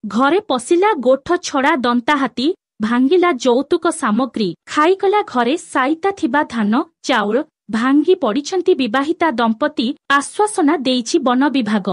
घरे पशिला गोठ छड़ा दंता हाथी भांगिला जौतुक सामग्री खाईगला घरे साइता थिबा धान चाउर भांगी पड़िछंती विवाहिता दंपति आश्वासना देइछि वन विभाग।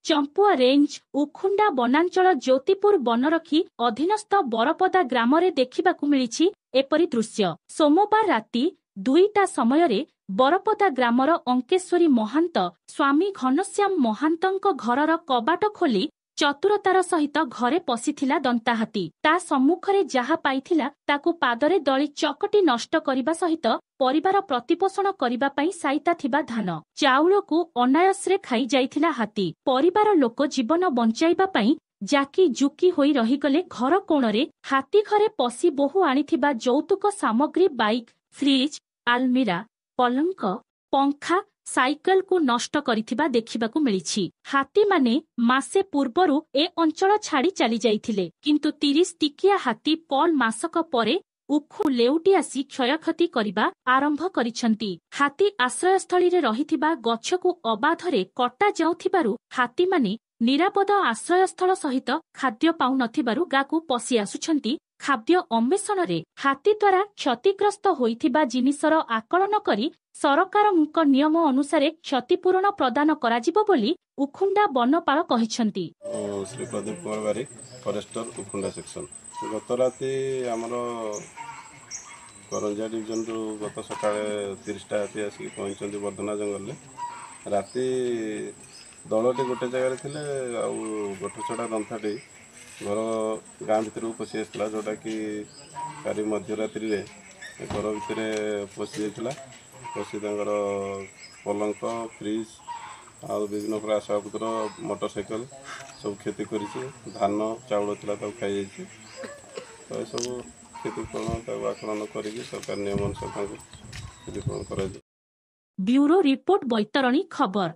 चंपुआ रेंज उखुंडा वनांचल ज्योतिपुर बनरखी अधीनस्थ बरपदा ग्रामरे देखिबाकू मिलिछि एपरि दृश्य। सोमवार राति 2टा समयरे बरपदा ग्रामर अंकेश्वरी महांत स्वामी घनश्याम महांतଙ୍କ घरर कबाट खोली चतुरतार सहित घरे पशिथिला दंताहाती। ता सम्मुखरे जाहा पाइथिला ताकू पादरे दଳି चकटी नष्ट करिबा सहित परिवार प्रतिपोषण करिबा पई साइता थिबा धान चाउळकू अनायासरे खाई जाइथिला हाती। परिवार लोक जीवन बंचाइबा पई जाकी जुकी होई रहिगले घर कोणरे हाती घरे पशि बहु आनिथिबा जौतुक सामग्री बाइक फ्रिज आलमीरा पलंक पंखा साइकल को नष्ट करिथिबा देखिबाकू मिलिछि। हाथी माने मासे पूर्वरु ए अंचल छाड़ी चली जाइथिले किंतु 30 टिकिया हाथी पल मासक परे उखु लेउटी आसी क्षयक्षति करिबा आरंभ करिसंती। हाथी आश्रयस्थली रे रहिथिबा गछकू अबाधरे कटा जाउथिबारु हाथी माने निरापद आश्रयस्थल सहित खाद्य पाउ नथिबारु गाकू पसि आसुछंती। खाद्य अन्वेषण रे हाथी द्वारा क्षतिग्रस्त होइथिबा जिनिसर आकलन करी सरकारଙ୍କ नियम अनुसार क्षतिपूरण प्रदान कराजिबो बोली उखुंडा वनपाल कहिसंती। श्री प्रदीप कुमार बारिक फॉरेस्टर उखुंडा सेक्शन गत राति आमर करंजा डिविजन रु गत सकाळे 30टा हाथी आसी पहुंचंती वर्धना जंगल में। राति दलटी गोटे जगह थिले आ गोठछड़ा दंथाटी घर गाँ भितर पशि आसला जोटा कि कारी मध्यरात्रि घर भितर पशि जाइथिला। पशि तांकर पलंक फ्रिज आ विभिन्न प्रकार आसबाबपत्र मोटरसाइकेल सब क्षति करिछि। धान चाउल थिला ताऊ खाई जाइछि। तो सब क्षतिपूरण आकलन करिक सरकार नियम अनुसार क्षतिपूरण करा। ब्यूरो रिपोर्ट बैतरणी खबर।